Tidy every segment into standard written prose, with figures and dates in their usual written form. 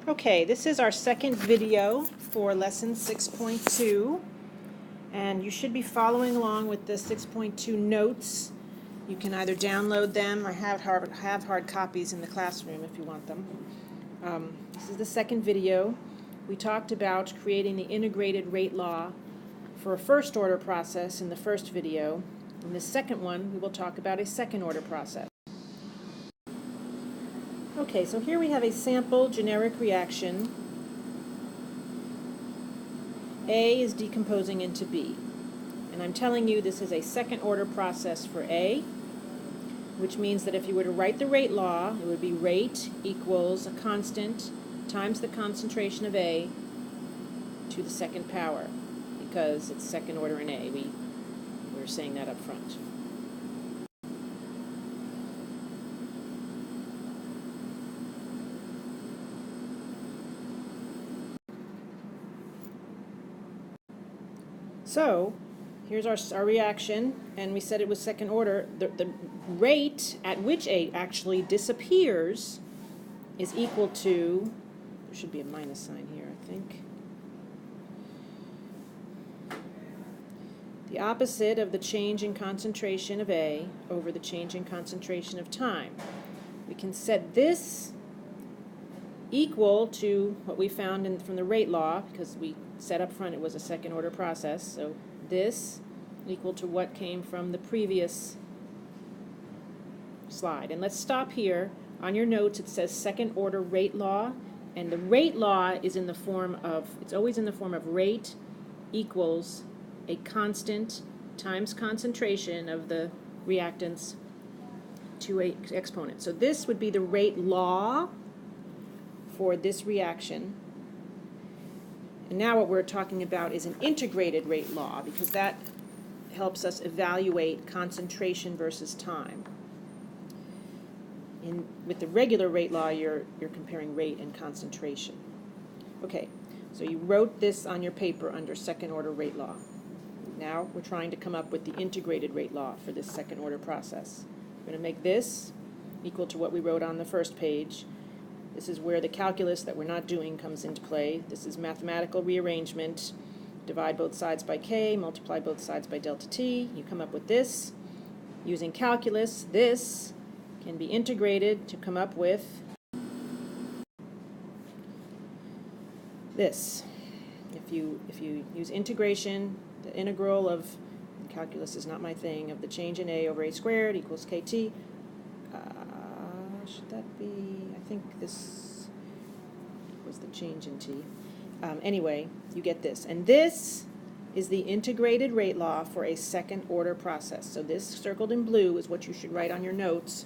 Okay, this is our second video for lesson 6.2, and you should be following along with the 6.2 notes. You can either download them or have hard copies in the classroom if you want them. This is the second video. We talked about creating the integrated rate law for a first order process in the first video. In the second one, we will talk about a second order process. Okay, so here we have a sample generic reaction. A is decomposing into B. And I'm telling you this is a second order process for A, which means that if you were to write the rate law, it would be rate equals a constant times the concentration of A to the second power, because it's second order in A. We're saying that up front. So here's our reaction, and we said it was second order. The rate at which A actually disappears is equal to, there should be a minus sign here, I think, the opposite of the change in concentration of A over the change in concentration of time. We can set this equal to what we found from the rate law, because we said up front it was a second order process, so this equal to what came from the previous slide. And let's stop here. On your notes it says second order rate law, and the rate law is in the form of, it's always in the form of rate equals a constant times concentration of the reactants to a exponent. So this would be the rate law for this reaction. And now what we're talking about is an integrated rate law, because that helps us evaluate concentration versus time. With the regular rate law, you're comparing rate and concentration. Okay, so you wrote this on your paper under second order rate law. Now we're trying to come up with the integrated rate law for this second order process. We're going to make this equal to what we wrote on the first page. This is where the calculus that we're not doing comes into play. This is mathematical rearrangement. Divide both sides by k, multiply both sides by delta t. You come up with this. Using calculus, this can be integrated to come up with this. If you use integration, the integral of, calculus is not my thing, of the change in A over A squared equals kt. Should that be, I think this was the change in t. Anyway, you get this. And this is the integrated rate law for a second order process. So this circled in blue is what you should write on your notes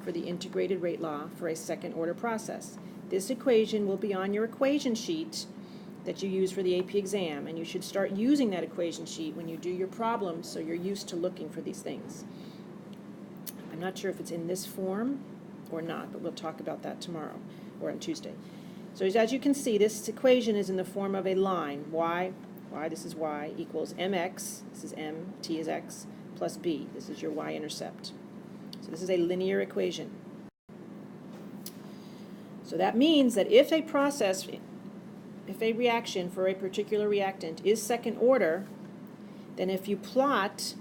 for the integrated rate law for a second order process. This equation will be on your equation sheet that you use for the AP exam, and you should start using that equation sheet when you do your problems so you're used to looking for these things. I'm not sure if it's in this form or not, but we'll talk about that tomorrow or on Tuesday. So as you can see, this equation is in the form of a line. This is y equals mx, this is m, t is x, plus b. This is your y-intercept. So this is a linear equation. So that means that if a reaction for a particular reactant is second order, then if you plot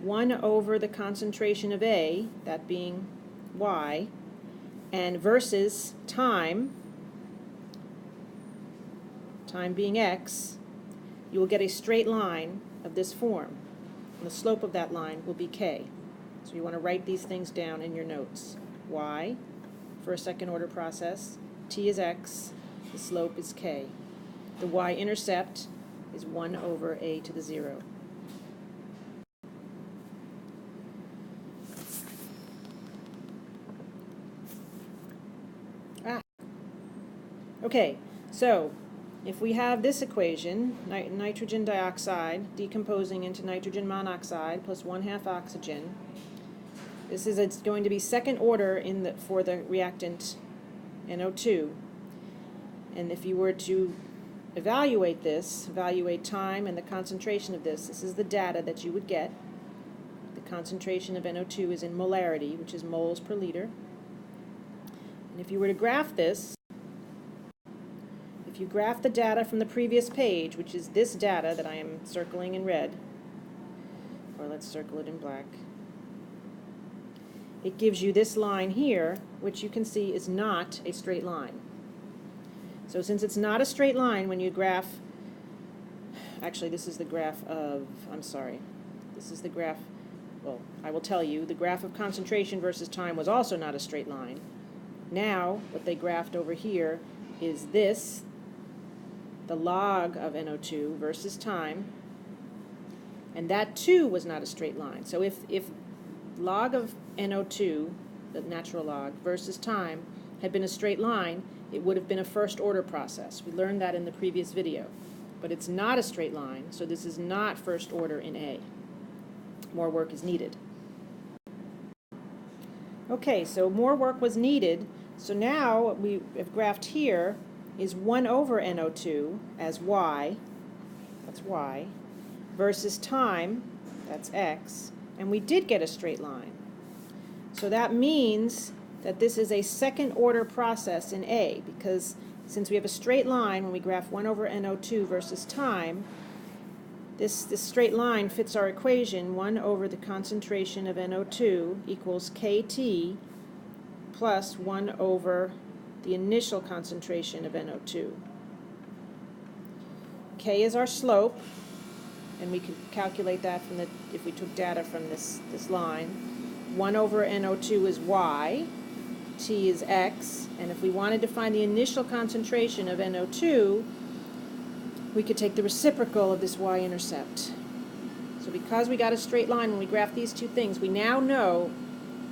1 over the concentration of A, that being y, and versus time being x, you will get a straight line of this form. And the slope of that line will be k. So you want to write these things down in your notes. Y for a second order process, t is x, the slope is k. The y-intercept is 1 over A to the 0. Okay, so if we have this equation, nitrogen dioxide decomposing into nitrogen monoxide plus 1/2 oxygen, it's going to be second order for the reactant NO2. And if you were to evaluate time and the concentration of this is the data that you would get. The concentration of NO2 is in molarity, which is moles per liter. And if you were to graph this, if you graph the data from the previous page, which is this data that I am circling in red, or let's circle it in black, it gives you this line here, which you can see is not a straight line. So since it's not a straight line, when you graph, actually this is the graph of, this is the graph, well, I will tell you, the graph of concentration versus time was also not a straight line. Now, what they graphed over here is this, the log of NO2 versus time, and that too was not a straight line. So if log of NO2, the natural log, versus time had been a straight line, it would have been a first order process. We learned that in the previous video. But it's not a straight line, so this is not first order in A. More work is needed. Okay, so more work was needed. So now what we have graphed here is 1 over NO2 as y, that's y, versus time, that's x, and we did get a straight line. So that means that this is a second order process in A, because since we have a straight line when we graph 1 over NO2 versus time, this straight line fits our equation 1 over the concentration of NO2 equals KT plus 1 over the initial concentration of NO2. K is our slope, and we could calculate that from the, if we took data from this line. 1 over NO2 is y, T is x, and if we wanted to find the initial concentration of NO2, we could take the reciprocal of this y-intercept. So because we got a straight line when we graph these two things, we now know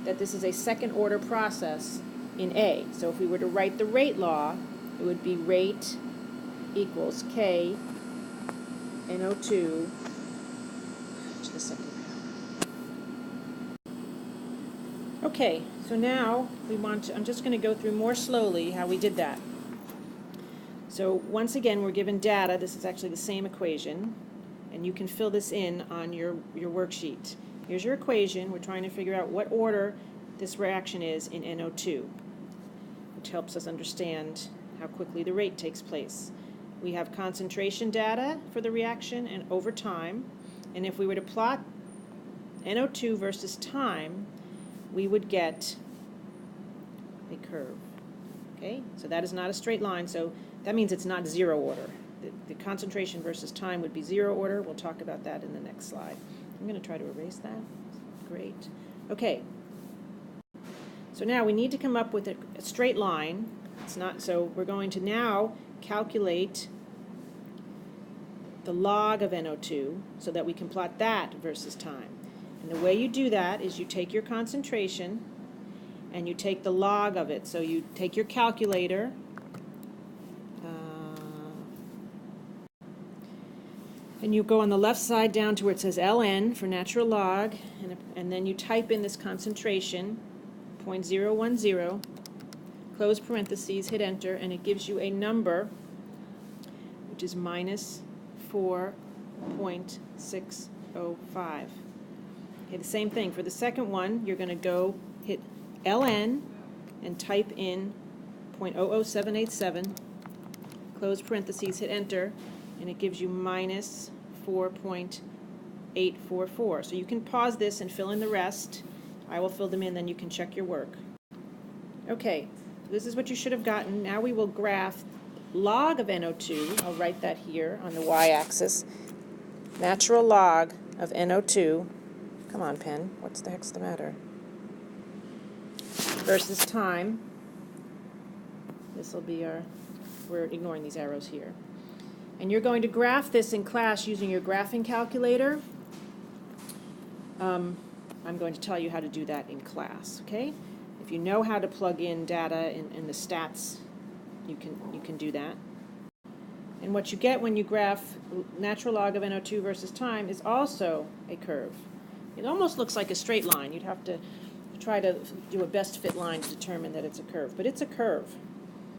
that this is a second order process in A. So if we were to write the rate law, it would be rate equals K NO2 to the second power. Okay, so now we want to, I'm just going to go through more slowly how we did that. So once again, we're given data. This is actually the same equation, and you can fill this in on your worksheet. Here's your equation. We're trying to figure out what order this reaction is in NO2, which helps us understand how quickly the rate takes place. We have concentration data for the reaction and over time, and if we were to plot NO2 versus time, we would get a curve. Okay, so that is not a straight line, so that means it's not zero order. The concentration versus time would be zero order. We'll talk about that in the next slide. I'm going to try to erase that. Great. Okay, so now we need to come up with a straight line. It's not, so we're going to now calculate the log of NO2 so that we can plot that versus time. And the way you do that is you take your concentration and you take the log of it. So you take your calculator, and you go on the left side down to where it says ln for natural log, and then you type in this concentration, 0.010, close parentheses, hit enter, and it gives you a number which is minus 4.605. Okay, the same thing. For the second one, you're going to go hit ln and type in 0.00787, close parentheses, hit enter, and it gives you minus 4.844. So you can pause this and fill in the rest. I will fill them in, then you can check your work. Okay, so this is what you should have gotten. Now we will graph log of NO2. I'll write that here on the y-axis. Natural log of NO2. Come on, pen. What's the heck's the matter? Versus time. This will be our, we're ignoring these arrows here. And you're going to graph this in class using your graphing calculator. I'm going to tell you how to do that in class, okay? If you know how to plug in data in the stats, you can do that. And what you get when you graph natural log of NO2 versus time is also a curve. It almost looks like a straight line. You'd have to try to do a best fit line to determine that it's a curve, but it's a curve.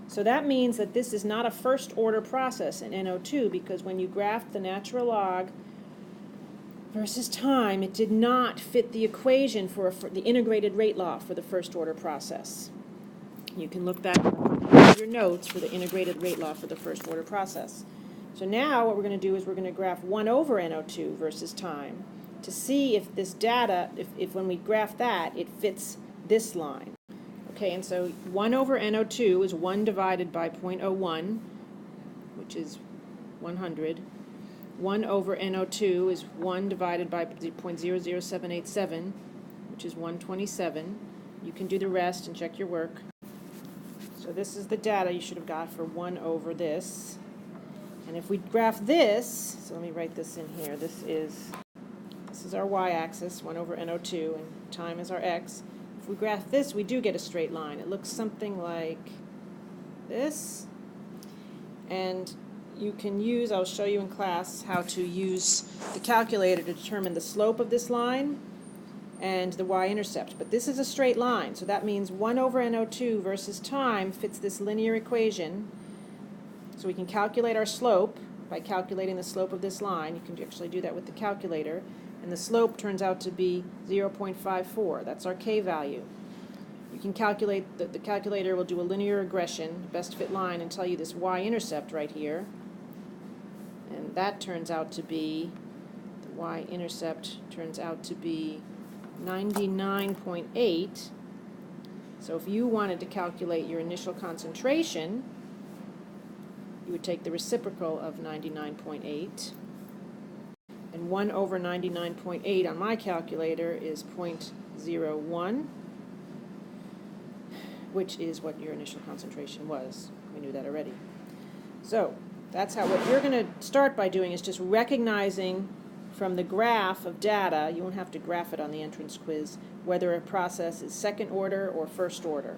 So that means that this is not a first order process in NO2, because when you graphed the natural log versus time, it did not fit the equation for the integrated rate law for the first order process. You can look back your notes for the integrated rate law for the first order process. So now what we're going to do is we're going to graph 1 over NO2 versus time to see if this data, if when we graph that, it fits this line. Okay, and so 1 over NO2 is 1 divided by 0.01, which is 100. 1 over NO2 is 1 divided by 0.00787, which is 127. You can do the rest and check your work. So this is the data you should have got for 1 over this. And if we graph this, so let me write this in here. This is our y-axis, 1 over NO2, and time is our x. If we graph this, we do get a straight line. It looks something like this. And you can use, I'll show you in class, how to use the calculator to determine the slope of this line and the y-intercept. But this is a straight line, so that means 1 over NO2 versus time fits this linear equation. So we can calculate our slope by calculating the slope of this line. You can actually do that with the calculator. And the slope turns out to be 0.54. That's our k value. You can calculate, the calculator will do a linear regression, best fit line, and tell you this y-intercept right here. And that turns out to be, the y-intercept turns out to be 99.8. So if you wanted to calculate your initial concentration, you would take the reciprocal of 99.8. And 1 over 99.8 on my calculator is 0.01, which is what your initial concentration was. We knew that already. So that's how, what you're going to start by doing is just recognizing from the graph of data, you won't have to graph it on the entrance quiz, whether a process is second order or first order.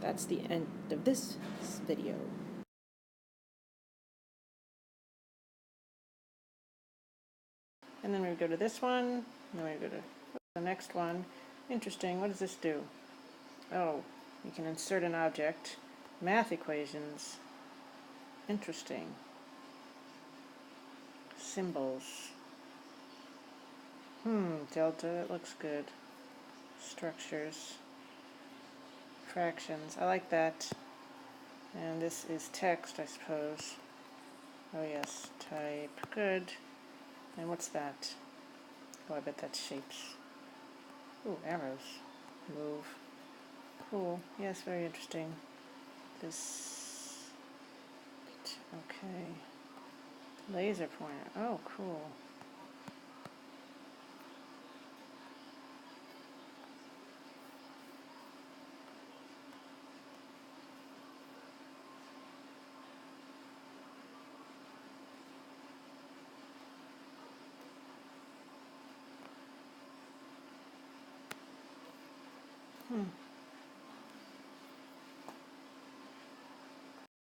That's the end of this video. And then we go to this one, and then we go to the next one. Interesting, what does this do? Oh, you can insert an object. Math equations. Interesting. Symbols. Delta, that looks good. Structures. Fractions, I like that. And this is text, I suppose. Oh yes, type, good. And what's that? Oh, I bet that's shapes. Ooh, arrows. Move. Cool. Yes, very interesting. This. Okay. Laser pointer. Oh, cool.